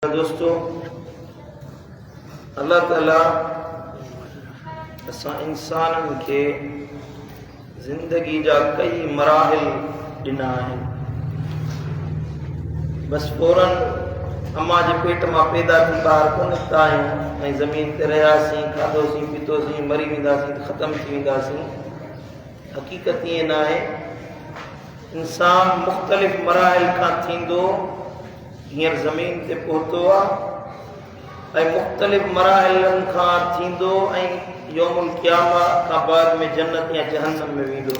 दोस्तों, अल्लाह ताला असां इंसाननि खे ज़िंदगी जा कई मराहिल ॾिना आहिनि। बस फौरन अम्मा जे पेट मां पैदा थी ॿाहिरि कोन निकिता आहियूं ऐं ज़मीन ते रहियासीं, खाधोसीं, पीतोसीं, मरी वेंदासीं त ख़तमु थी वेंदासीं। हक़ीक़त ईअं न आहे। इंसान मुख़्तलिफ़ मराहिल खां थींदो हींअर ज़मीन ते पहुतो आहे ऐं मुख़्तलिफ़ मराहिलनि खां थींदो ऐं यौमुल क़ियामा खां बाद में जन्नत या जहन्नम में वेंदो।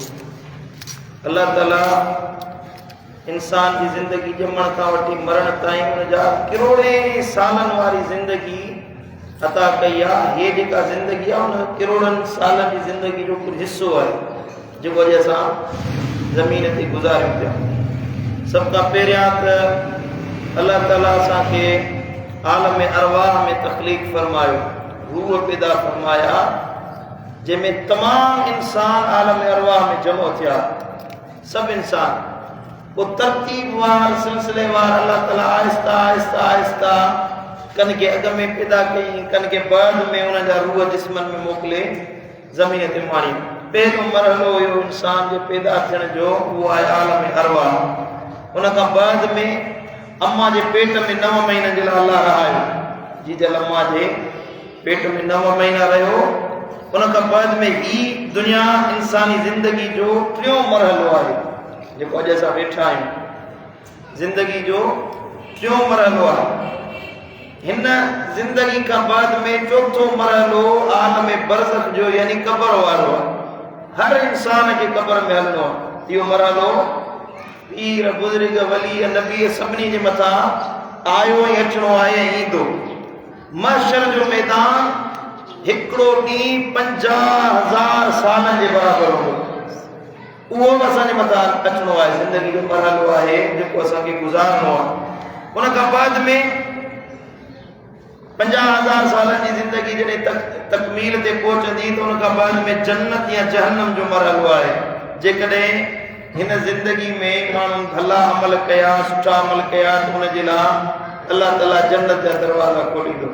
अल्लाह ताला इंसान जी ज़िंदगी ॼमण खां वठी मरण ताईं उन जा किरोड़े सालनि वारी ज़िंदगी अता कई आहे। हीअ जेका ज़िंदगी आहे उन किरोड़नि सालनि जी ज़िंदगी जो कुझु हिसो आहे जेको अॼु असां ज़मीन ते गुज़ारियूं पिया। सभ खां पहिरियां त अल्लाह ताला असांखे आलम अरवाह में तख़लीक़ फरमायो, रूह पैदा फरमाया, जंहिंमें तमामु इंसान आलम अरवाह में जमो थिया, सभु इंसान। पोइ तरतीबवार सिलसिलेवार अल्लाह ताला आहिस्ता आहिस्ता आहिस्ता कन खे अॻ में पैदा कई, कन खे बाद में उन्हनि जा रूह जिस्मनि में मोकिले ज़मीन ते माणी। पहिरियों मरहलो हुयो इंसान जे पैदा थियण जो, उहो आहे आलम अरवाह। उन खां बाद में अम्मा जे पेट में 9 महीननि जे लाइ अल्लाह रहायो। जी जल अम्मा जे पेट में 9 महीना रहियो। उन खां बाद में ही दुनिया इंसानी ज़िंदगी जो 3 मरहलो आहे जेको अॼु असां वेठा आहियूं। ज़िंदगी जो 3 मरहलो आहे। हिन ज़िंदगी खां बाद में 4थो मरहलो आलम बरज़ख जो यानी क़ब्र वारो आहे। हर इंसान खे क़ब्र में हलणो आहे। इहो मरहलो पीर बुज़ुर्ग वली नबी सभिनी जे मथां आयो ऐं अचणो आहे ऐं ईंदो। महशर जो मैदान हिकिड़ो ॾींहुं 50,000 सालनि जे बराबरि हूंदो। उहो बि असांजे मथां अचणो आहे। ज़िंदगी जो मरहलो आहे जेको असांखे गुज़ारणो आहे। उन खां बाद में 50,000 सालनि जी ज़िंदगी जॾहिं तकमील ते पहुचंदी त उन खां बाद में जन्नत या जहन्नम जो मरहलो आहे। जेकॾहिं हिन ज़िंदगी में माण्हू भला अमल कया, सुठा अमल कया त उन जे लाइ अल्लाह ताला जन्नत जा दरवाज़ा खोलींदो।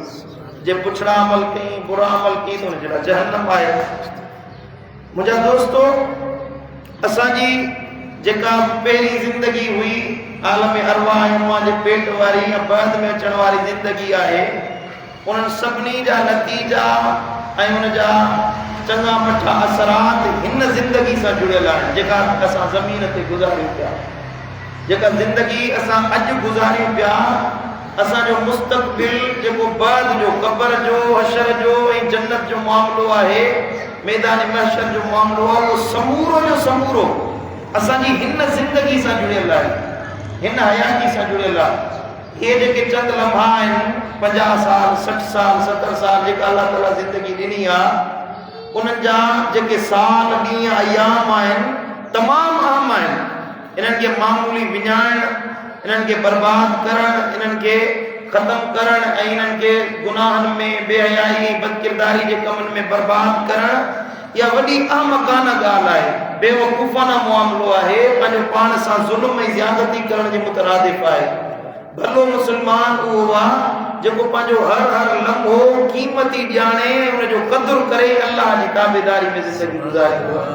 जे पुछड़ा अमल कई, बुरा अमल कई त उन जे लाइ जहन्नम आहे। मुंहिंजा दोस्तो, असांजी जेका पहिरीं ज़िंदगी हुई आलम अरवाह अम्मा जे पेट वारी या बाद में अचण वारी ज़िंदगी आहे, उन्हनि सभिनी जा नतीजा ऐं उन जा चङा मठा असरात हिन ज़िंदगी सां जुड़ियल आहिनि जेका असां ज़मीन ते गुज़ारियूं पिया। जेका ज़िंदगी असां अॼु गुज़ारियूं पिया, असांजो मुस्तक़बिल जेको बाद जो क़ब्र जो, हशर जो ऐं जन्नत जो मामिलो आहे, मैदान महशर जो मामिलो आहे, उहो समूरो जो समूरो असांजी हिन ज़िंदगी सां जुड़ियल आहे, हिन हयाती सां जुड़ियल आहे। इहे जेके चंद लम्हा आहिनि 50 साल 60 साल 70 साल जेका अल्लाह ताला ज़िंदगी ॾिनी आहे, उन्हनि जा जेके साल ॾींहं अयाम आहिनि तमामु अहम आहिनि। इन्हनि खे मामूली विञाइण, इन्हनि खे बर्बाद करणु, इन्हनि खे ख़तमु करणु ऐं इन्हनि खे गुनाहनि में, बेहयाई बदकिरदारी जे कमनि में बर्बाद करणु, इहा वॾी अहमकाना ॻाल्हि आहे। बेवकूफ़ाना मामिलो आहे। पंहिंजो पाण सां ज़ुल्म ऐं ज़्यादती करण जे मुतरादिफ़ आहे। भलो मुस्लमान उहो आहे जेको पंहिंजो हर लम्हो क़ीमती ॼाणे, उनजो क़दुरु करे अल्लाह जी ताबेदारी में ज़िंदगी गुज़ारींदो आहे।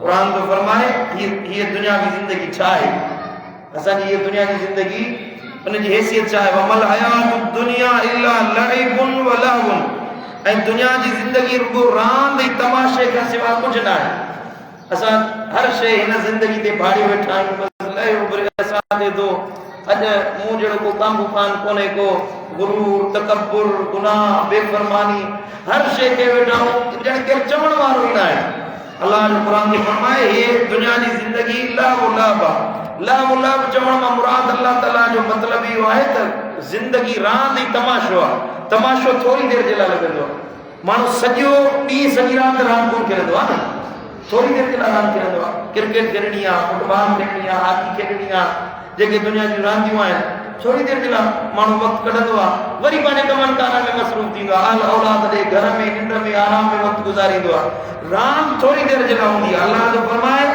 क़ुरान तो फरमाए हीअ दुनिया जी ज़िंदगी छा आहे। असांजी हीअ दुनिया जी ज़िंदगी उनजी हैसियत छा आहे। वमल हयातुद दुनिया इल्ला लइबुन व लहवुन। ऐं दुनिया जी ज़िंदगी रुगो रांदि ऐं तमाशे खां सवाइ कुझु न आहे। असां हर शइ हिन ज़िंदगी ते भाड़ी वेठा आहियूं। बसि लहे असां थिए थो अॼु मूं जहिड़ो को कांबू कान कोन्हे को, गुरूर, तकब्बुर, गुनाह, बेफ़रमानी, हर शइ खे वेठा आहियूं ॼण केरु चवण वारो ई न आहे। अल्लाह जो क़ुरान खे फरमाए हीअ दुनिया जी ज़िंदगी लहव लहव आहे। लहव लहव चवण मां मुराद अल्लाह ताला जो मतिलबु इहो आहे त ज़िंदगी रांदि ऐं तमाशो आहे। तमाशो थोरी देरि जे लाइ लॻंदो आहे। माण्हू सॼो ॾींहुं सॼी राति रांदि कोन खेॾंदो आहे न, थोरी देरि जे लाइ रांदि खेॾंदो आहे। क्रिकेट खेॾणी आहे, फुटबॉल खेॾणी आहे, हॉकी खेॾणी आहे, जेके दुनिया जूं रांदियूं आहिनि थोरी देरि जे लाइ माण्हू वक़्तु कढंदो आहे, वरी पंहिंजे कमनि कारनि में मसरूफ़ थींदो आहे। अल औलाद ॾे घर में निंड में आराम में वक़्तु गुज़ारींदो आहे। रांदि थोरी देरि जे लाइ हूंदी आहे। अल्लाह जो फरमाए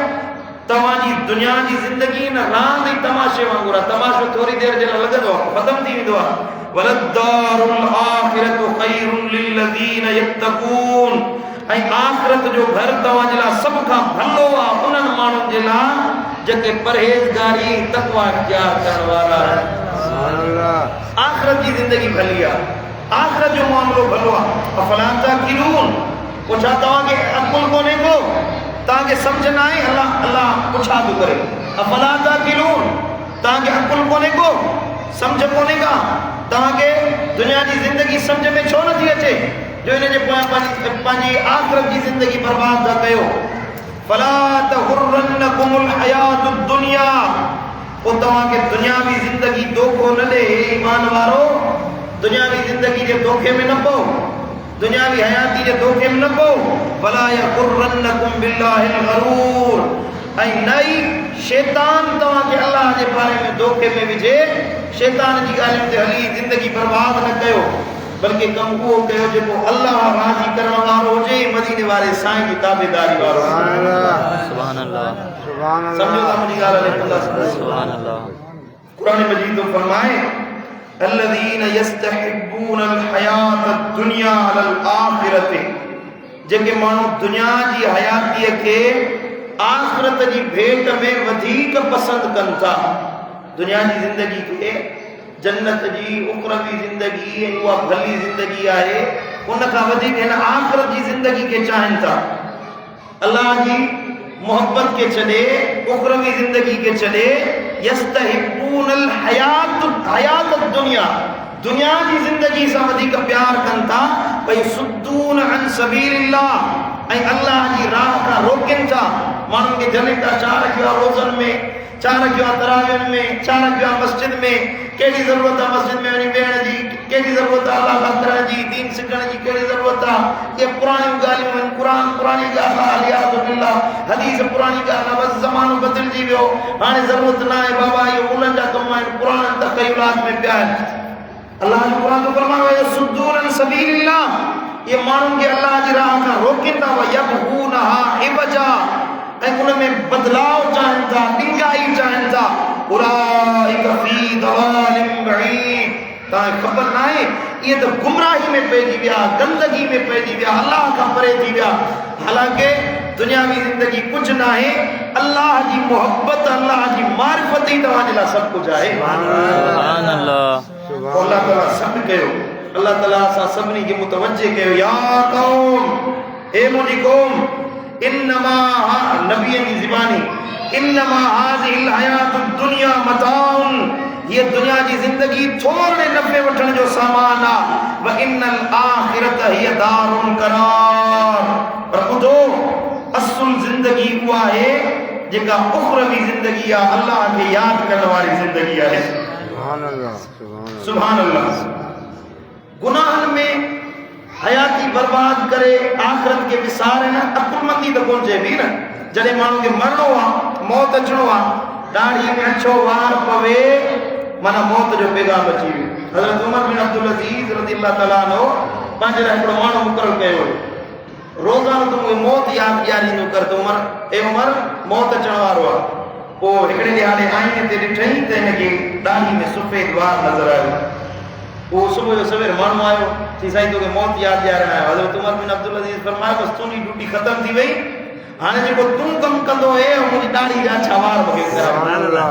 तव्हांजी दुनिया जी ज़िंदगी न रांद ऐं तमाशे वांगुरु आहे। तमाशो थोरी देरि जे लाइ लॻंदो आहे, ख़तमु थी वेंदो आहे। वलद्दारुल आखिरतु खैरुन लिल्लज़ीन यत्तकून, ऐं आख़िरत जो घर तव्हांजे लाइ सभ खां भलो आहे उन्हनि माण्हुनि जे लाइ जेके परहेज़गारी तक़वा इख्तियार करण वारा आहिनि। आख़िरत जी ज़िंदगी भली आहे, आख़िरत जो मामिलो भलो आहे। अफला ताक़िलून, पोइ छा तव्हांखे अक़ुल कोन्हे को, तव्हांखे सम्झ न आहे? अल्लाह पुछा थो करे, अफला ताक़िलून, तव्हांखे अक़ुल कोन्हे को, सम्झ कोन्हे का, तव्हांखे दुनिया जी ज़िंदगी सम्झ में छो नथी अचे जो इन जे पोयां पंहिंजी आख़िरत जी ज़िंदगी बर्बाद था कयो। फला तगुर्रन्नकुमुल हयातुद दुनिया, पोइ तव्हांखे दुनियावी ज़िंदगी धोखो न ॾे। ईमान वारो, दुनियावी ज़िंदगी जे धोखे में न पओ, दुनियावी हयाती जे धोखे में न पओ। वला यगुर्रन्नकुम बिल्लाहिल गरूर, ऐं नई शैतान तव्हांखे अल्लाह जे बारे में धोखे में विझे, शैतान जी ॻाल्हियुनि ते हली ज़िंदगी बर्बाद न कयो, बल्कि कमु उहो कयो जेको अल्लाह राज़ी करण वारो हुजे, मदीने वारे साईं जी ताबेदारी वारो। सुभान अल्लाह, सुभान अल्लाह। सम्झो था मुंहिंजी ॻाल्हि? सुभान अल्लाह। क़ुरान मजीद में फरमाए, अल्लज़ीन यस्तहिब्बूनल हयातद दुनिया अलल आखिरति, जेके माण्हू दुनिया जी हयातीअ खे आख़िरत जी भेट में वधीक पसंदि कनि था। दुनिया जी ज़िंदगी खे जन्नत जी उखरवी ज़िंदगी ऐं उहा भली ज़िंदगी आहे, उन खां वधीक हिन आख़िरत जी ज़िंदगी खे चाहिनि था। अल्लाह जी मोहब्बत के छॾे, उखरवी ज़िंदगी के छॾे, यस्तहिब्बूनल हयातुद दुनिया, दुनिया जी ज़िंदगी सां वधीक प्यार कनि था। भई सुद्दून अन सबीलिल्लाह, ऐं अल्लाह जी राह खां रोकनि था। माण्हुनि खे जने था छा रखियो आहे रोज़नि में, छा रखियो आहे तरावियुनि में, छा रखियो आहे मस्जिद में, कहिड़ी ज़रूरत आहे मस्जिद में वञी वेहण जी, कहिड़ी ज़रूरत आहे अल्लाह खां करण जी, दीन सिखण जी कहिड़ी ज़रूरत आहे। इहे पुराणियूं ॻाल्हियूं आहिनि, क़ुरान पुराणी ॻाल्हि आहे, अलियाज़ु बिल्लाह, हदीस पुराणी ॻाल्हि आहे, बसि ज़मानो बदिलजी वियो, हाणे ज़रूरत न आहे बाबा, इहो मुलनि जा कम आहिनि, पुराणनि तख़य्युलात में पिया आहिनि। अल्लाह जो क़ुरान जो फरमायो है सुद्दून अन सबीलिल्लाह, ये माण्हुनि खे अल्लाह जी राह खां रोकनि था। यबगूनहा इवजा, ऐं उन में बदलाव चाहिनि था, ॾिंगाई चाहिनि था। उलाइक फी दलालिम बईद, तव्हांखे ख़बर न आहे इहे त गुमराही में पइजी विया, गंदगी में पइजी विया, अल्लाह खां परे थी विया। हालांकि दुनियावी ज़िंदगी कुझु न आहे, अल्लाह जी मोहब्बत, अल्लाह जी मारिफत ई तव्हांजे लाइ सभु कुझु आहे। सुभान अल्लाह। अल्लाह ताला सभु कयो, अल्लाह ताला असां सभिनी खे मुतवज्जे कयो। या कौम, ए मुंहिंजी क़ौम, इन्नमा, नबीअ जी ज़बानी, इन्नमा हाज़िहिल हयातुद दुनिया मताउन, ये दुनिया जी ज़िंदगी थोरे नफ़े वठण जो सामान आहे। व इन्नल आखिरत हिय दारुल करार, पर ॿुधो, असुल ज़िंदगी उहा आहे जेका उखरवी ज़िंदगी आहे, अल्लाह खे यादि करण वारी ज़िंदगी आहे। सुभान अल्लाह, सुभान अल्लाह। गुनाहनि में हयाती बर्बाद करे आख़िरत खे विसारे न, अकुलमंदी त कोन चइबी न। जॾहिं माण्हू खे मरणो आहे, मौत अचणो आहे, दाढ़ी में अछो वार पवे, माना मौत जो पैगाम अची वियो। हज़रत उमर बिन अब्दुल अज़ीज़ रज़ियल्लाहु ताला अन्हु पंहिंजे लाइ हिकिड़ो माण्हू मुक़ररु कयो हुयो, रोज़ानो तूं मौत यादि ॾियारींदो कर। त उमर, ए उमर, मौत अचण वारो आहे। पोइ हिकिड़े ॾियारे आईने ते ॾिठईं त हिनखे दाढ़ी में सफ़ेद वार नज़र आयो। पोइ सुबुह जो सवेर माण्हू आयो, चई साईं तोखे मौत यादि ॾियारणु आयो। हज़रत उमर बिन अब्दुल अज़ीज़ फरमायो, बसि तुंहिंजी ड्यूटी ख़तमु थी वई, हाणे जेको तूं कमु कंदो हे मुंहिंजी दाढ़ी जा छा वार वग़ैरह।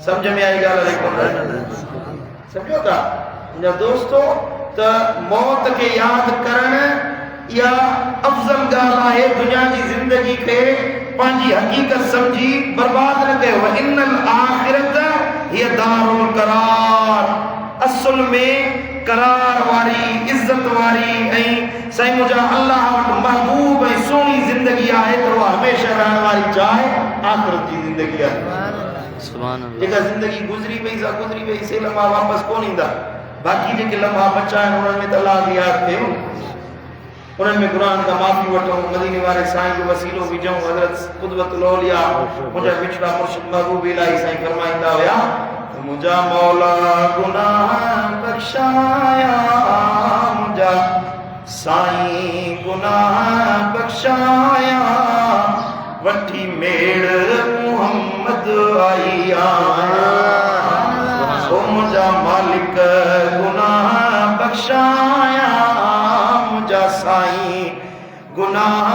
सम्झ में आई ॻाल्हि? सम्झो था मुंहिंजा दोस्तो, त मौत खे यादि करणु इहा अफ़ज़ल ॻाल्हि आहे। दुनिया जी ज़िंदगी खे पंहिंजी हक़ीक़त सम्झी बर्बाद न कयो। इन्नल आखिरत हिय दारुल करार, असुल में करार वारी, इज़्ज़त वारी ऐं साईं मुंहिंजा अल्लाह वटि महबूब ऐं सुहिणी ज़िंदगी आहे, त उहा हमेशह रहण वारी जाइ आख़िरत जी ज़िंदगी आहे। सुभान अल्लाह। जेका ज़िंदगी गुज़री वई सा गुज़री वई, से लम्हा वापसि कोन ईंदा। बाक़ी जेके लम्हा बचा आहिनि उन्हनि में त अल्लाह खे यादि कयूं, उन्हनि में क़ुरान खां माफ़ी वठूं, मदीने वारे साईं जो वसीलो विझूं। हज़रत क़ुदवतुल औलिया मुंहिंजा पिछड़ा मुर्शिद महबूब इलाही साईं फरमाईंदा हुया, मुंहिंजा मौला गुनाह बख़्शाया, मुंहिंजा साईं गुनाह बख़्शाया, वठी मेड़ मालिक गुनाह बख्शाया मुझा साईं गुनाह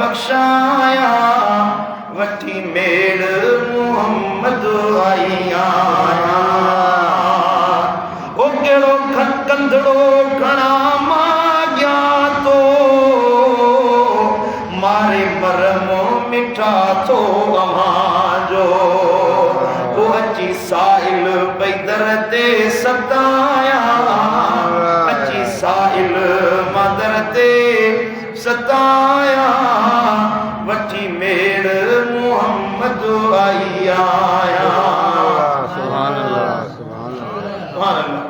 बख्शाया वठी मेड़ मोहम्मद आया ओ केड़ो कंदड़ो घणा मांगिया तो मारे मरमो मिठा तो अमांजो वो अची साहिल पैदर ते सताया अची साहिल मदर ते सताया वठी मेड़ मोहम्मद आया सुभान अल्लाह सुभान अल्लाह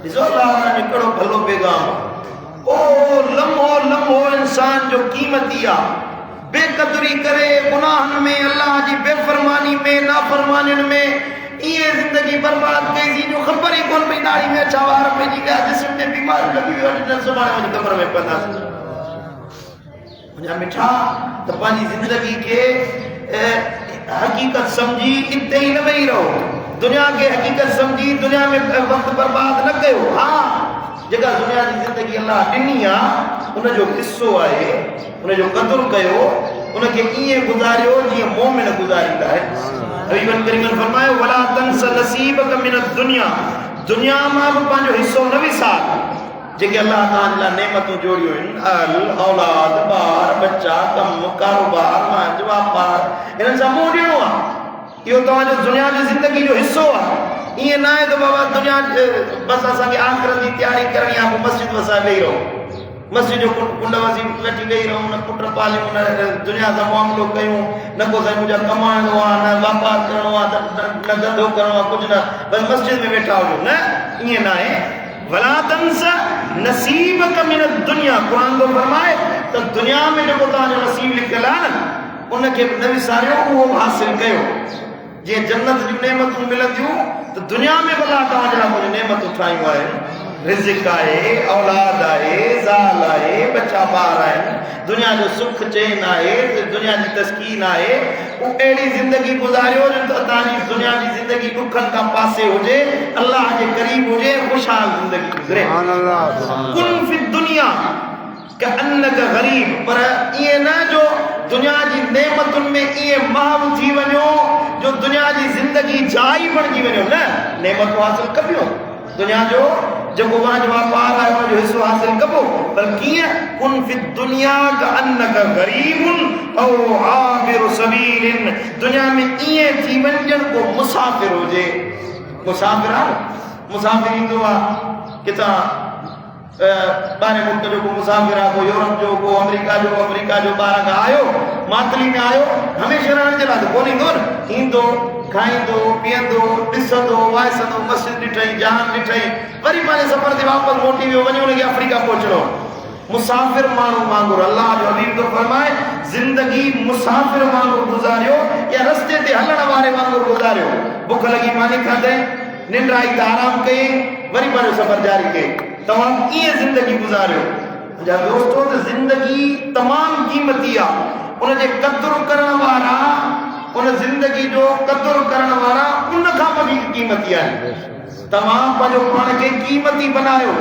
ॾिसो अल्लाह ने कहिड़ो भलो पैगाम ओ लम्हो लम्हो इंसान जो कीमती आहे बेक़दरी करे गुनाहन में अल्लाह जी बेफरमानी में नाफरमानिन में ये जिंदगी बर्बाद कई थी जो खबर ही कोन पई दाढ़ी में छावार पंहिंजी विया जिस्म में बीमारी लगी हुई न सुभाणे वञी कमर में पवंदासीं मुंहिंजा मिठा त पंहिंजी जिंदगी के हकीकत समझी इते ही न वेही रहो दुनिया के हकीकत समझी दुनिया में वक्त बर्बाद न कयो हाँ जेका दुनिया जी जिंदगी अल्लाह ॾिनी आहे उन जो हिस्सो आहे उन जो क़दुरु कयो उनखे ईअं गुज़ारियो जीअं मोमिन गुज़ारींदा आहिनि हबीबन करीमन फरमायो वला तंस नसीबक मिन दुनिया दुनिया मां बि पंहिंजो हिस्सो न विसार जेके अल्लाह तव्हांजे लाइ नेमतूं जोड़ियूं आहिनि अल औलाद ॿार बच्चा कमु कारोबार मंझि वापार हिननि सां मुंहुं ॾियणो आहे इहो तव्हांजो दुनिया जी ज़िंदगी जो हिस्सो आहे ईअं न आहे त बाबा दुनिया बसि असांखे आख़िरत जी तयारी करणी आहे पोइ मस्जिद वसाए वेही रहो मस्जिद जो कुंड वसी वेठी वेही रहूं न पुट पालियूं न दुनिया सां मुआमिलो कयूं न को साईं मुंहिंजा कमाइणो आहे न वापार करिणो आहे न धंधो करिणो आहे कुझु न बसि मस्जिद में वेठा हुजो न ईअं न आहे भला तंस नसीब मिन दुनिया क़ुरान थो फरमाए त दुनिया में जेको तव्हांजो नसीब लिखियल आहे न उनखे न विसारियो उहो हासिल कयो जीअं जन्नत जूं नेमतूं मिलंदियूं त दुनिया में भला तव्हांजे लाइ कुझु नेमतूं ठाहियूं आहिनि रिज़िक आहे औलाद आहे ज़ाल आहे बच्चा ॿार आहिनि दुनिया जो सुख चैन आहे दुनिया जी तस्कीन आहे उहा अहिड़ी ज़िंदगी गुज़ारियो जो तव्हांजी दुनिया जी ज़िंदगी ॾुखनि खां पासे हुजे अल्लाह जे क़रीब हुजे ख़ुशहाल ज़िंदगी गुज़रे कुन फी दुनिया कअन्नक गरीब पर ईअं न जो दुनिया जी नेमतुनि में ईअं महव थी वञो जो दुनिया जी ज़िंदगी जाइ बणिजी वञो न नेमतूं हासिल कबियूं दुनिया जो जेको वांझ वापार आहे उनजो हिस्सो हासिल कबो पर कीअं कुन फी दुनिया कअन्नक गरीबुन औ आबिरु सबीलिन दुनिया में ईअं थी वञण को मुसाफ़िर हुजे मुसाफ़िर आहे मुसाफ़िर ईंदो आहे किथां ॿाहिरि मुल्क जो को मुसाफ़िर आहे को यूरोप जो को अमेरिका जो ॿाहिरां खां आयो मातली में आयो हमेशह रहण जे लाइ त कोन ईंदो न ईंदो खाईंदो पीअंदो ॾिसंदो वाइसंदो मस्जिद ॾिठई जहान ॾिठई वरी पंहिंजे सफ़र ते वापसि मोटी वियो वञी हुनखे अफ्रीका पहुचणो मुसाफ़िर माण्हू वांगुरु अल्लाह जो हबीब थो फरमाए ज़िंदगी मुसाफ़िर वांगुरु गुज़ारियो या रस्ते ते हलण वारे वांगुरु गुज़ारियो बुख लॻी मानी खाधई निंड आई त आराम कई वरी पंहिंजो सफ़र जारी कई तव्हां कीअं ज़िंदगी गुज़ारियो मुंहिंजा दोस्तो त ज़िंदगी तमामु क़ीमती आहे उनजे क़दुरु करण वारा उन ज़िंदगी जो क़दुरु करण वारा उन खां वधीक क़ीमती आहिनि तव्हां पंहिंजो पाण खे क़ीमती बनायो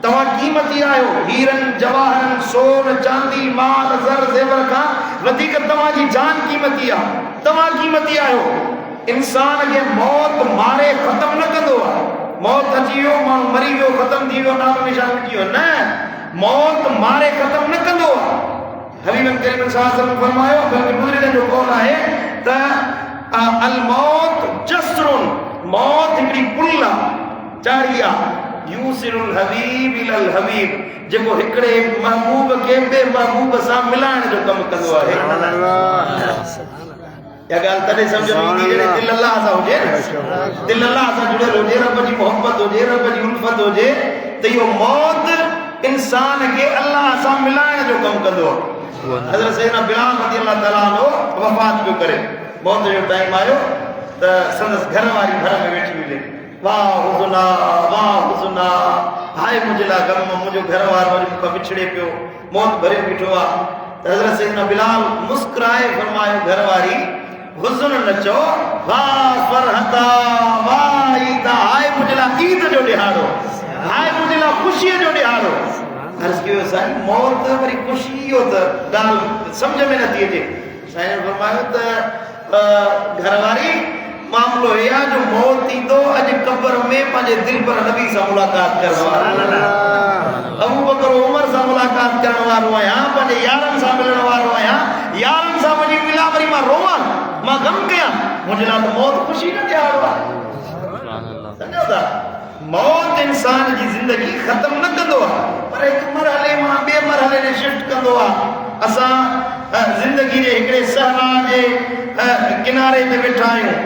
तव्हां क़ीमती आहियो हीरनि जवाहरनि सोन चांदी माल ज़र ज़ेवर खां वधीक तव्हांजी जान क़ीमती आहे तव्हां क़ीमती आहियो इंसान खे मौत मारे ख़तमु न कंदो आहे मौत अची वियो माण्हू मरी वियो ख़तमु थी वियो नालो निशान मिटी वियो न मौत मारे ख़तमु न कंदो आहे हबीबन करीम सल्लल्लाहु अलैहि वसल्लम फरमायो बल्कि बुज़ुर्गनि जो कौल आहे त अल मौत जस्रुन मौत हिकिड़ी पुल आहे चाढ़ी आहे यूसिरुल हबीब इलल हबीब जेको हिकिड़े महबूब खे ॿिए महबूब सां मिलाइण जो कमु कंदो आहे या ॻाल्हि तॾहिं सम्झ में ईंदी जॾहिं दिलि अल्लाह सां हुजे न दिलि अल्लाह सां जुड़ियल हुजे रब जी मोहबत हुजे रब जी उल्फत हुजे त इहो मौत इंसान खे अल्लाह सां मिलाइण जो कमु कंदो आहे हज़रत सैयदना बिलाल रज़ी अल्लाह ताला अन्हु वफ़ात पियो करे मौत जो टाइम आयो त संदसि घर वारी घर में वेठी हुई वाह हुज़ना हाय मुंहिंजे लाइ गम मुंहिंजो घर वारो वरी मूंखां विछड़े पियो मौत भरे बीठो आहे त हज़रत सैयदना बिलाल मुस्कुराए फरमायो घर वारी हुज़न न चओ वाह फरहता वाह ईदा हाय मुंहिंजे लाइ ईद जो ॾिहाड़ो हाय मुंहिंजे लाइ ख़ुशीअ जो ॾिहाड़ो अर्ज़ कयो साईं मौत वरी ख़ुशी इहो त ॻाल्हि सम्झ में नथी अचे साईं फरमायो त घरवारी मामलो हे आहे जो मौत ईंदो अॼु क़ब्र में पंहिंजे दिलि पर नबी सां मुलाक़ात करण वारो अबू बकर उमर सां मुलाक़ात करण वारो आहियां पंहिंजे यारनि सां मिलण वारो आहियां यारनि सां वञी मिला वरी मां रोवां मां गम कयां मुंहिंजे लाइ त मौत ख़ुशी न ॾियारो आहे सम्झो था मौत इंसान जी ज़िंदगी ख़तम न कंदो आहे पर हिकु मरहले मां ॿिए मरहले में शिफ्ट कंदो आहे असां ज़िंदगी जे हिकिड़े सहरा जे किनारे ते वेठा आहियूं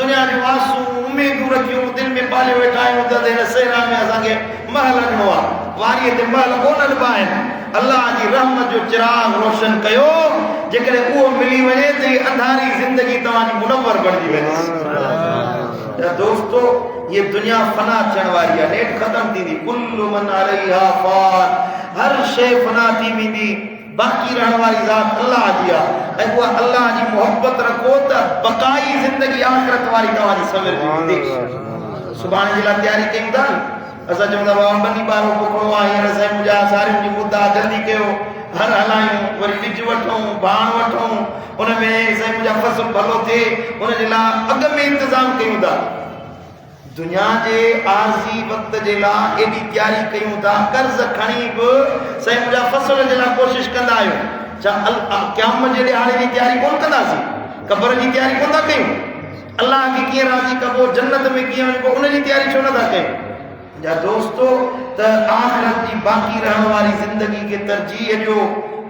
दुनिया जो आसूं उमेदूं रखियूं दिलि में पाले वेठा आहियूं त हिन सहरा में असांखे महल ॾिनो आहे वारीअ ते महल कोन ॾिबा आहिनि अल्लाह जी रहमत जो चिराग रोशन कयो जेकॾहिं उहो मिली वञे त हीअ अंधारी ज़िंदगी तव्हांजी मुनव्वर बणिजी वेंदी दोस्तो ये दुनिया फना थियण वारी आहे नेठ ख़तम थींदी कुल्लु मन अलैहा फ़ान हर शइ फना थी वेंदी बाक़ी रहण वारी ज़ात अल्लाह जी आहे ऐं उहा अल्लाह जी मोहब्बत रखो त बक़ाई ज़िंदगी आख़िरत वारी तव्हांजी सवरजी वेंदी सुभाणे जे लाइ तयारी कयूं था असां चऊं था बाबा बनी ॿारो पोखणो आहे हींअर साईं मुंहिंजा सारियुनि जी मुद्दा जल्दी कयो हर हलायूं वरी ॿिज वठूं भाण वठूं उन में साईं मुंहिंजा फ़सुल भलो थिए उनजे लाइ अॻ में इंतज़ाम कयूं था दुनिया जे आरज़ी वक़्त जे लाइ एॾी तयारी कयूं था कर्ज़ खणी बि साईं मुंहिंजा फ़सुल जे लाइ कोशिशि कंदा आहियूं छा क़यामत जे ॾिहाड़े जी तयारी कोन कंदासीं क़ब्र जी तयारी कोन था कयूं अल्लाह खे कीअं राज़ी कबो जन्नत में कीअं वञिबो उन जी तयारी छो नथा कयूं जा दोस्तो त आख़िरत जी बाक़ी रहण वारी ज़िंदगी खे तरजीह ॾियो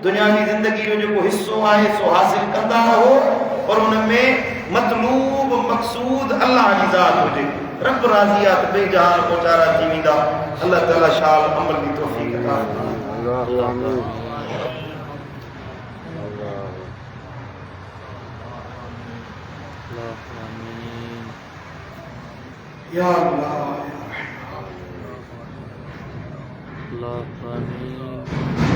दुनियावी ज़िंदगी जो जेको हिस्सो आहे सो हासिल कंदा रहो और उन में मतलूब मक़सूद अल्लाह जी ज़ात हुजे रब राज़ी आहे त ॿिए जहान पहुचारा थी वेंदा अल्लाह ताला शाल अमल जी तौफ़ीक़ अता या अल्लाह Allah, Amin.